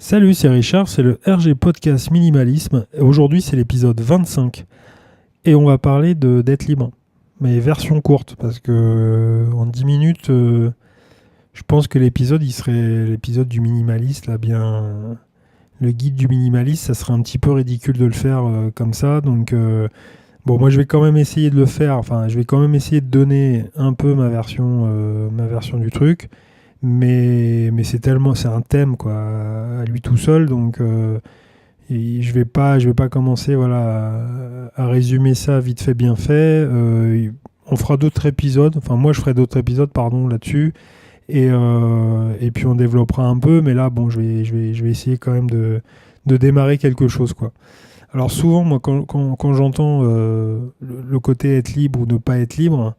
Salut, c'est Richard, c'est le RG Podcast Minimalisme. Aujourd'hui, c'est l'épisode 25. Et on va parler d'être libre. Mais version courte, parce que en 10 minutes, je pense que l'épisode, il serait l'épisode du minimaliste, là, bien. Le guide du minimaliste, ça serait un petit peu ridicule de le faire comme ça. Donc, bon, moi, je vais quand même essayer de le faire. Enfin, je vais quand même essayer de donner un peu ma version du truc. Mais c'est un thème quoi, à lui tout seul, donc et je vais pas commencer voilà, à résumer ça vite fait, bien fait. On fera d'autres épisodes, enfin moi je ferai d'autres épisodes, pardon, là-dessus, et puis on développera un peu, mais là, bon, je vais essayer quand même de démarrer quelque chose, quoi. Alors souvent, moi, quand j'entends le côté être libre ou ne pas être libre,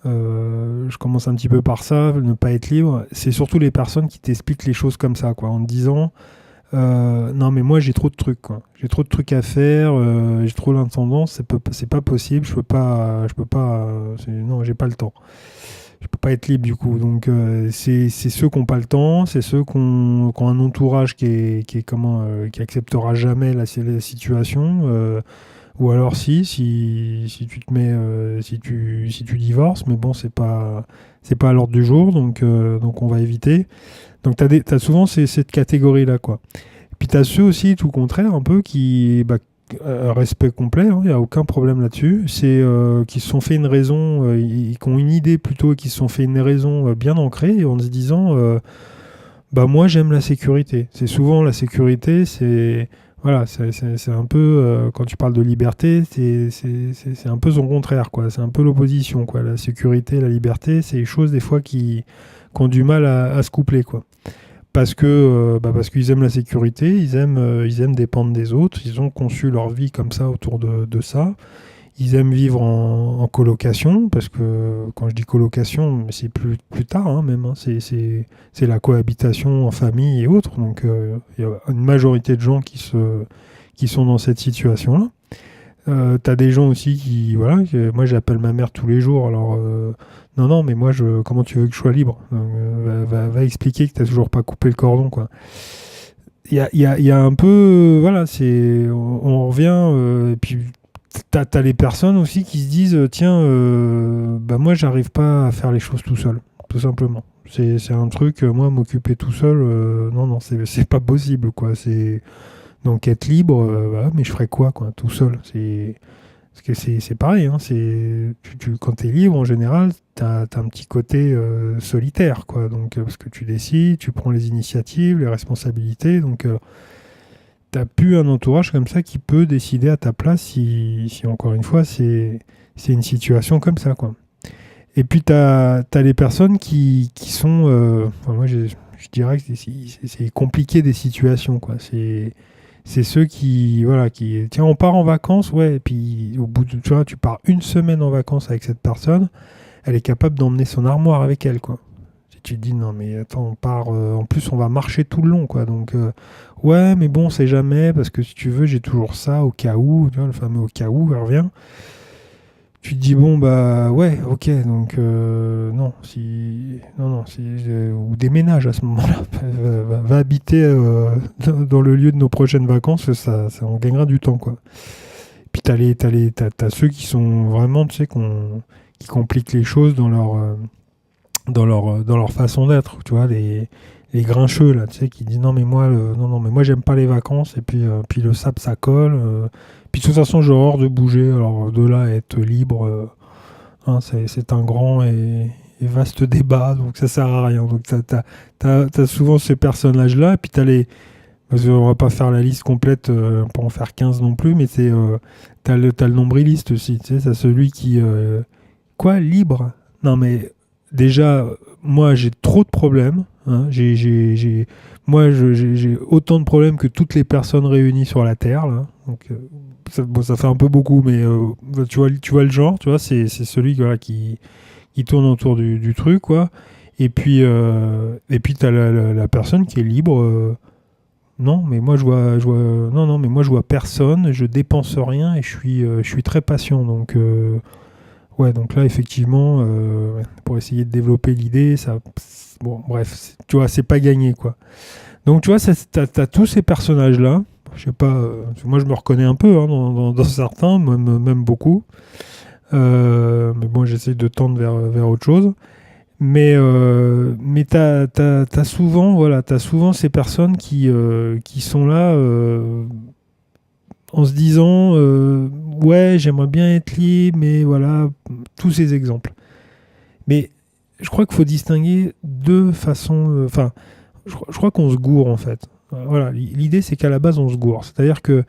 je commence un petit peu par ça, ne pas être libre. C'est surtout les personnes qui t'expliquent les choses comme ça, quoi, en te disant non mais moi j'ai trop de trucs, quoi. J'ai trop de trucs à faire, j'ai trop l'intendance, c'est pas possible, je peux pas, non j'ai pas le temps. Je peux pas être libre du coup. Donc c'est ceux qui n'ont pas le temps, c'est ceux qui ont un entourage qui acceptera jamais la situation. Ou alors si tu te mets si tu divorces, mais bon c'est pas à l'ordre du jour, donc on va éviter. Donc t'as souvent cette catégorie là, quoi. Puis t'as ceux aussi tout le contraire un peu qui respect complet, il n'y a aucun problème là-dessus. C'est qui se sont fait une raison, qui ont une idée plutôt, qui se sont fait une raison bien ancrée en se disant bah moi j'aime la sécurité. C'est souvent la sécurité, c'est voilà, c'est un peu quand tu parles de liberté, c'est un peu son contraire, quoi. C'est un peu l'opposition, quoi. La sécurité, la liberté, c'est des choses des fois qui ont du mal à se coupler, quoi. Parce qu'ils aiment la sécurité, ils aiment dépendre des autres, ils ont conçu leur vie comme ça autour de ça. Ils aiment vivre en colocation, parce que quand je dis colocation, c'est plus tard, hein, même, hein, c'est la cohabitation en famille et autres. Donc il y a une majorité de gens qui sont dans cette situation-là. T'as des gens aussi voilà, moi j'appelle ma mère tous les jours, alors non, mais moi, comment tu veux que je sois libre? Va expliquer que t'as toujours pas coupé le cordon, quoi. Il y a un peu, voilà, on revient, et puis t'as les personnes aussi qui se disent, tiens, bah moi, j'arrive pas à faire les choses tout seul, tout simplement. C'est un truc, moi, m'occuper tout seul, non, c'est pas possible, quoi. Donc être libre, voilà, mais je ferais quoi, tout seul? Parce que c'est pareil, hein, quand tu es libre, en général, tu as un petit côté solitaire, quoi. Donc, parce que tu décides, tu prends les initiatives, les responsabilités. Donc, tu n'as plus un entourage comme ça qui peut décider à ta place si encore une fois, c'est une situation comme ça, quoi. Et puis, tu as les personnes qui sont... enfin, moi, je dirais que c'est compliqué des situations, quoi. C'est ceux voilà, tiens, on part en vacances, ouais, et puis au bout tu vois, tu pars une semaine en vacances avec cette personne, elle est capable d'emmener son armoire avec elle, quoi. Si tu te dis, non, mais attends, on part, en plus, on va marcher tout le long, quoi. Donc, ouais, mais bon, on sait jamais, parce que si tu veux, j'ai toujours ça au cas où, tu vois, le fameux au cas où, elle revient. Tu te dis, bon, bah, ouais, ok, donc, non, ou déménage à ce moment-là, va habiter dans le lieu de nos prochaines vacances, on gagnera du temps, quoi. Puis t'as ceux qui sont vraiment, tu sais, qui compliquent les choses dans leur façon d'être, tu vois, les grincheux, là, tu sais, qui disent, non, mais moi, j'aime pas les vacances, et puis le sable, ça colle, puis de toute façon, j'ai horreur de bouger, alors de là à être libre, hein, c'est un grand et vaste débat, donc ça sert à rien. Donc t'as souvent ces personnages-là, et puis parce qu'on va pas faire la liste complète pour en faire 15 non plus, mais t'as le nombriliste aussi, tu sais, c'est celui qui... quoi, libre? Non mais déjà, moi j'ai trop de problèmes, hein, j'ai autant de problèmes que toutes les personnes réunies sur la Terre, là. Donc, ça fait un peu beaucoup, mais tu vois le genre, tu vois, c'est celui voilà, qui tourne autour du truc, quoi. Et puis t'as la personne qui est libre. Non, mais moi non, mais moi je vois personne, je dépense rien et je suis très patient. Donc, ouais, donc là effectivement, pour essayer de développer l'idée, ça, bon, bref, tu vois, c'est pas gagné, quoi. Donc tu vois, t'as tous ces personnages-là. Je sais pas, moi je me reconnais un peu dans certains, même beaucoup. Mais bon, j'essaie de tendre vers autre chose. Mais t'as souvent, voilà, t'as souvent ces personnes qui sont là en se disant ouais, j'aimerais bien être libre, mais voilà, tous ces exemples. Mais je crois qu'il faut distinguer deux façons. Enfin, je crois qu'on se gourre en fait. Voilà, l'idée c'est qu'à la base on se gourre. C'est-à-dire que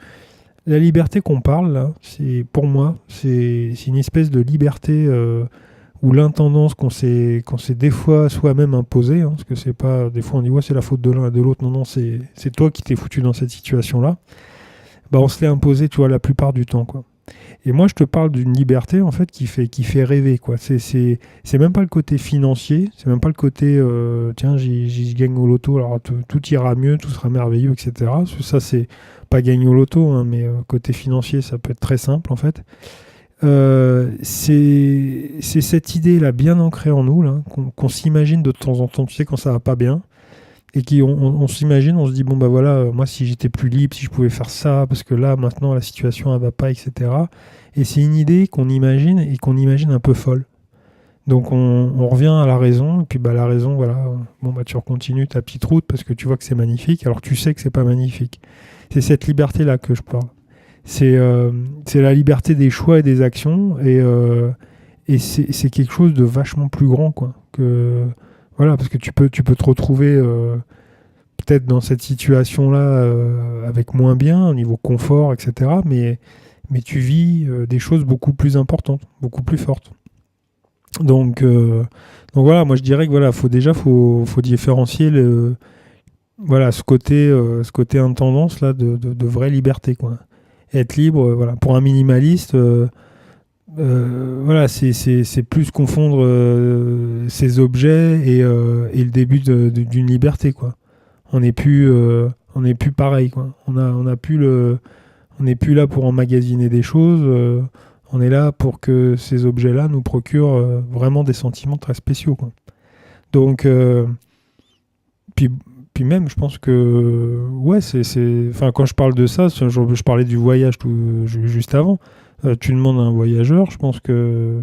la liberté qu'on parle là, c'est pour moi, c'est une espèce de liberté ou l'intendance qu'on s'est des fois soi-même imposée, parce que c'est pas, des fois on dit ouais c'est la faute de l'un et de l'autre, non c'est toi qui t'es foutu dans cette situation-là, bah on se l'est imposé, tu vois, la plupart du temps, quoi. Et moi je te parle d'une liberté en fait qui fait rêver, quoi. C'est même pas le côté financier, c'est même pas le côté tiens j'y gagne au loto, alors tout ira mieux, tout sera merveilleux, etc. Ça c'est pas gagner au loto, mais côté financier ça peut être très simple en fait. C'est cette idée-là bien ancrée en nous, là, qu'on s'imagine de temps en temps, tu sais, quand ça va pas bien, et on s'imagine, on se dit, bon bah voilà, moi si j'étais plus libre, si je pouvais faire ça, parce que là maintenant la situation elle va pas, etc. Et c'est une idée qu'on imagine et qu'on imagine un peu folle. Donc on revient à la raison, et puis bah la raison, voilà, bon bah tu continues ta petite route parce que tu vois que c'est magnifique, alors que tu sais que c'est pas magnifique. C'est cette liberté-là que je parle. C'est la liberté des choix et des actions, et c'est quelque chose de vachement plus grand, quoi. Voilà, parce que tu peux te retrouver peut-être dans cette situation-là avec moins bien, au niveau confort, etc. Mais tu vis des choses beaucoup plus importantes, beaucoup plus fortes. Donc voilà, moi je dirais que voilà, faut différencier voilà, ce côté intendance là de vraie liberté, quoi. Être libre, voilà. Pour un minimaliste, voilà, c'est plus confondre ses objets et le début d'une liberté, quoi. On n'est plus pareil, quoi. On n'est plus là pour emmagasiner des choses. On est là pour que ces objets-là nous procurent vraiment des sentiments très spéciaux, quoi. Donc, puis puis même, je pense que, ouais, enfin, quand je parle de ça, je parlais du voyage juste avant. Tu demandes à un voyageur, je pense que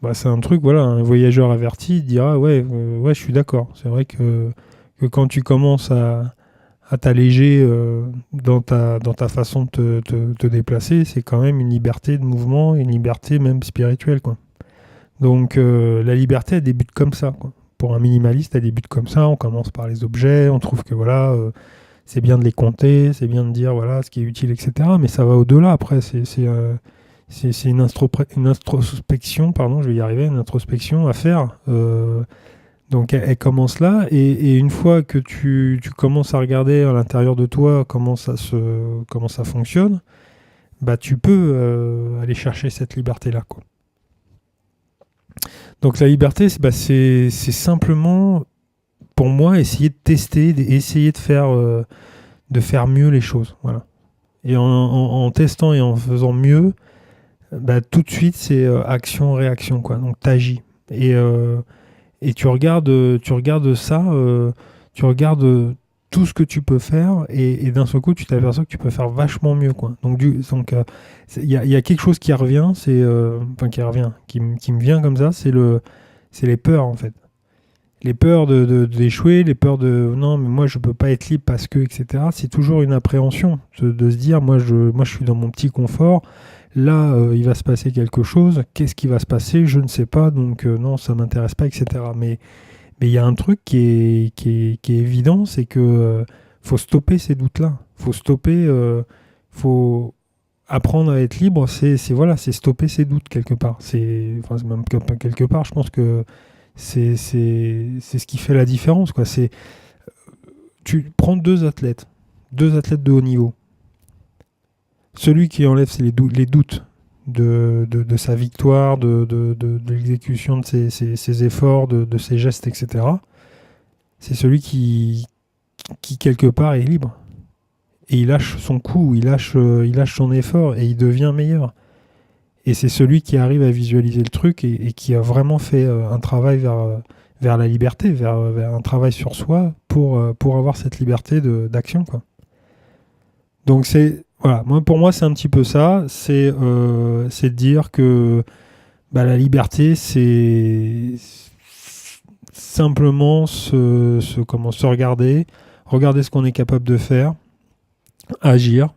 bah, c'est un truc, voilà, un voyageur averti dira, ouais, ouais, je suis d'accord. C'est vrai que quand tu commences à t'alléger dans ta façon de te déplacer, c'est quand même une liberté de mouvement, une liberté même spirituelle, quoi. Donc la liberté, elle débute comme ça, quoi. Pour un minimaliste, elle débute comme ça. On commence par les objets, on trouve que voilà, c'est bien de les compter, c'est bien de dire voilà ce qui est utile, etc. Mais ça va au-delà. Après, c'est une introspection, pardon, je vais y arriver, une introspection à faire. Donc elle commence là, et une fois que tu commences à regarder à l'intérieur de toi comment ça fonctionne, bah tu peux aller chercher cette liberté-là, quoi. Donc la liberté, c'est simplement, pour moi, essayer de tester, essayer de faire mieux les choses. Voilà. Et en testant et en faisant mieux, bah, tout de suite, c'est action-réaction, quoi. Donc t'agis. Et tu regardes ça, tu regardes tout ce que tu peux faire, et d'un seul coup, tu t'aperçois que tu peux faire vachement mieux, quoi. Donc, il y a quelque chose qui revient, enfin qui me vient comme ça, c'est les peurs, en fait. Les peurs d'échouer, les peurs de non, mais moi je peux pas être libre parce que, etc. C'est toujours une appréhension de se dire, moi je suis dans mon petit confort. Là, il va se passer quelque chose. Qu'est-ce qui va se passer? Je ne sais pas. Donc non, ça m'intéresse pas, etc. Mais il y a un truc qui est évident, c'est que faut stopper ces doutes-là. Faut stopper. Faut apprendre à être libre. Voilà, c'est stopper ces doutes quelque part. Enfin, même quelque part. Je pense que c'est ce qui fait la différence, quoi. Tu prends deux athlètes de haut niveau. Celui qui enlève les doutes de sa victoire, de l'exécution de ses efforts, de ses gestes, etc. C'est celui qui quelque part est libre. Et il lâche son coup, il lâche son effort, et il devient meilleur. Et c'est celui qui arrive à visualiser le truc et qui a vraiment fait un travail vers la liberté, vers un travail sur soi pour avoir cette liberté d'action, quoi. Donc voilà, pour moi c'est un petit peu ça, c'est de dire que la liberté c'est simplement se regarder ce qu'on est capable de faire, agir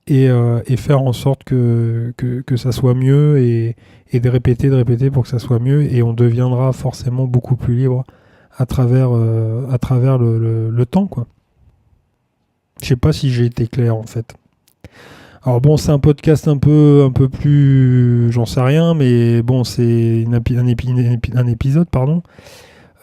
et faire en sorte que ça soit mieux et de répéter pour que ça soit mieux, et on deviendra forcément beaucoup plus libre à travers le temps, quoi. Je sais pas si j'ai été clair en fait. Alors bon, c'est un podcast un peu plus, j'en sais rien, mais bon, c'est un épisode, pardon.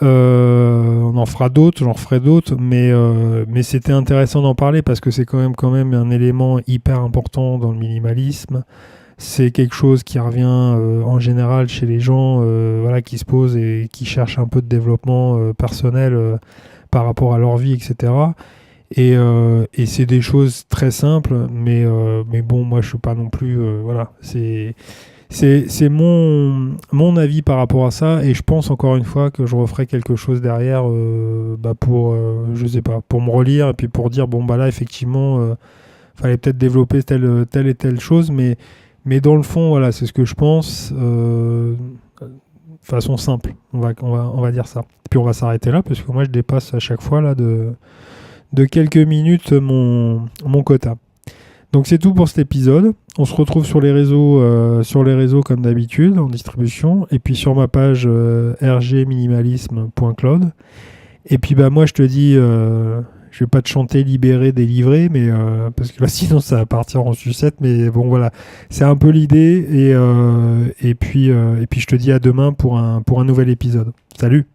On en fera d'autres, j'en ferai d'autres, mais c'était intéressant d'en parler parce que c'est quand même un élément hyper important dans le minimalisme. C'est quelque chose qui revient en général chez les gens voilà, qui se posent et qui cherchent un peu de développement personnel par rapport à leur vie, etc. Et c'est des choses très simples, mais bon, moi je suis pas non plus... voilà, c'est mon avis par rapport à ça, et je pense encore une fois que je referai quelque chose derrière pour, je sais pas, pour me relire et puis pour dire, bon bah là effectivement, fallait peut-être développer telle et telle chose, mais dans le fond, voilà, c'est ce que je pense, de façon simple, on va dire ça. Et puis on va s'arrêter là, parce que moi je dépasse à chaque fois là de quelques minutes mon quota. Donc c'est tout pour cet épisode. On se retrouve sur les réseaux comme d'habitude, en distribution, et puis sur ma page rgminimalisme.cloud. Et puis moi je te dis, je vais pas te chanter libéré, délivré, mais parce que là sinon ça va partir en sucette. Mais bon voilà, c'est un peu l'idée, et puis je te dis à demain pour un nouvel épisode. Salut.